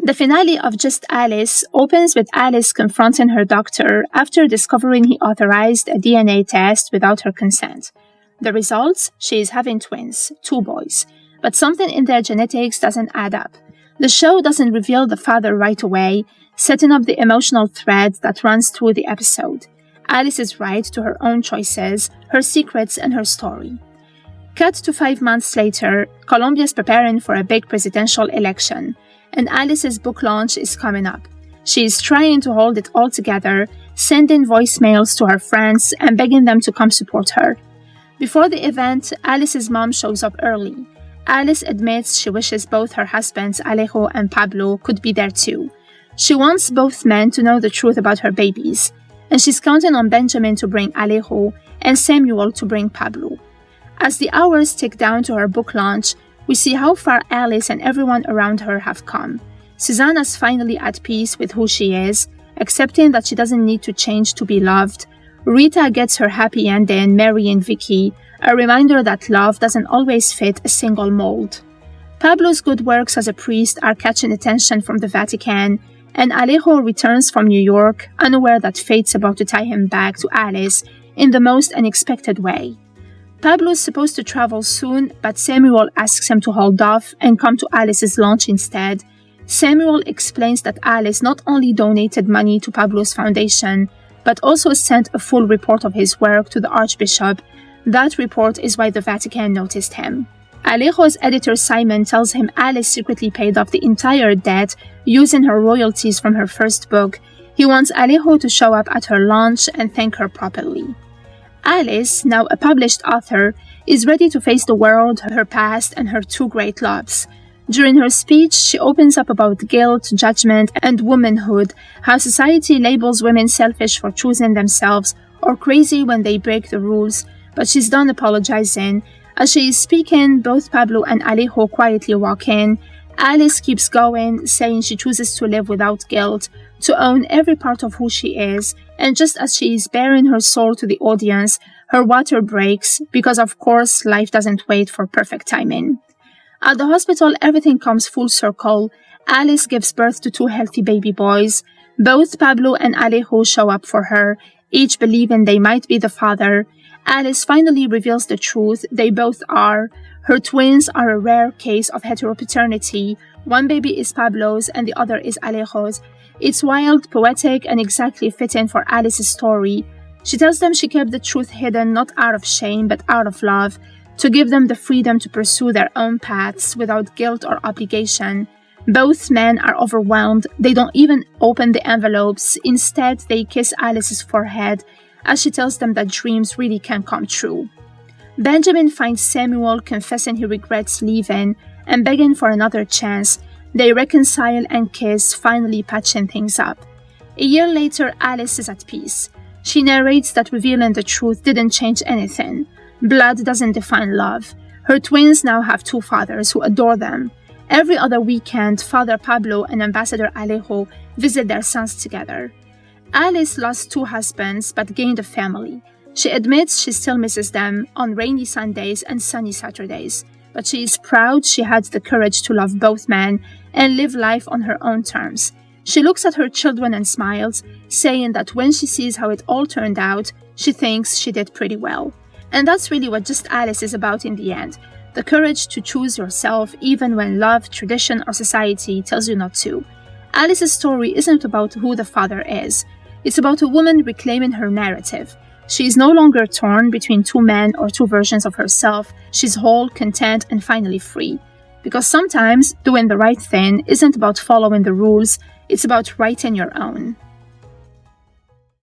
The finale of Just Alice opens with Alice confronting her doctor after discovering he authorized a DNA test without her consent. The results? She is having twins, 2 boys. But something in their genetics doesn't add up. The show doesn't reveal the father right away, setting up the emotional thread that runs through the episode. Alice is right to her own choices, her secrets, and her story. Cut to 5 months later, Colombia is preparing for a big presidential election, and Alice's book launch is coming up. She is trying to hold it all together, sending voicemails to her friends and begging them to come support her. Before the event, Alice's mom shows up early. Alice admits she wishes both her husbands, Alejo and Pablo, could be there too. She wants both men to know the truth about her babies, and she's counting on Benjamin to bring Alejo and Samuel to bring Pablo. As the hours tick down to her book launch, we see how far Alice and everyone around her have come. Susanna's finally at peace with who she is, accepting that she doesn't need to change to be loved. Rita gets her happy ending, marrying Vicky, a reminder that love doesn't always fit a single mold. Pablo's good works as a priest are catching attention from the Vatican, and Alejo returns from New York, unaware that fate's about to tie him back to Alice in the most unexpected way. Pablo's supposed to travel soon, but Samuel asks him to hold off and come to Alice's launch instead. Samuel explains that Alice not only donated money to Pablo's foundation, but also sent a full report of his work to the Archbishop. That report is why the Vatican noticed him. Alejo's editor Simon tells him Alice secretly paid off the entire debt using her royalties from her first book. He wants Alejo to show up at her launch and thank her properly. Alice, now a published author, is ready to face the world, her past, and her 2 great loves. During her speech, she opens up about guilt, judgment, and womanhood, how society labels women selfish for choosing themselves or crazy when they break the rules, but she's done apologizing. As she is speaking, both Pablo and Alejo quietly walk in. Alice keeps going, saying she chooses to live without guilt, to own every part of who she is, and just as she is bearing her soul to the audience, her water breaks, because of course life doesn't wait for perfect timing. At the hospital, everything comes full circle. Alice gives birth to 2 healthy baby boys. Both Pablo and Alejo show up for her, each believing they might be the father. Alice finally reveals the truth, they both are. Her twins are a rare case of heteropaternity. One baby is Pablo's and the other is Alejo's. It's wild, poetic, and exactly fitting for Alice's story. She tells them she kept the truth hidden not out of shame but out of love, to give them the freedom to pursue their own paths without guilt or obligation. Both men are overwhelmed. They don't even open the envelopes. Instead, they kiss Alice's forehead as she tells them that dreams really can come true. Benjamin finds Samuel confessing he regrets leaving and begging for another chance. They reconcile and kiss, finally patching things up. A year later, Alice is at peace. She narrates that revealing the truth didn't change anything. Blood doesn't define love. Her twins now have 2 fathers who adore them. Every other weekend, Father Pablo and Ambassador Alejo visit their sons together. Alice lost 2 husbands but gained a family. She admits she still misses them on rainy Sundays and sunny Saturdays, but she is proud she had the courage to love both men and live life on her own terms. She looks at her children and smiles, saying that when she sees how it all turned out, she thinks she did pretty well. And that's really what Just Alice is about in the end. The courage to choose yourself even when love, tradition, or society tells you not to. Alice's story isn't about who the father is. It's about a woman reclaiming her narrative. She is no longer torn between 2 men or 2 versions of herself. She's whole, content, and finally free. Because sometimes doing the right thing isn't about following the rules, it's about writing your own.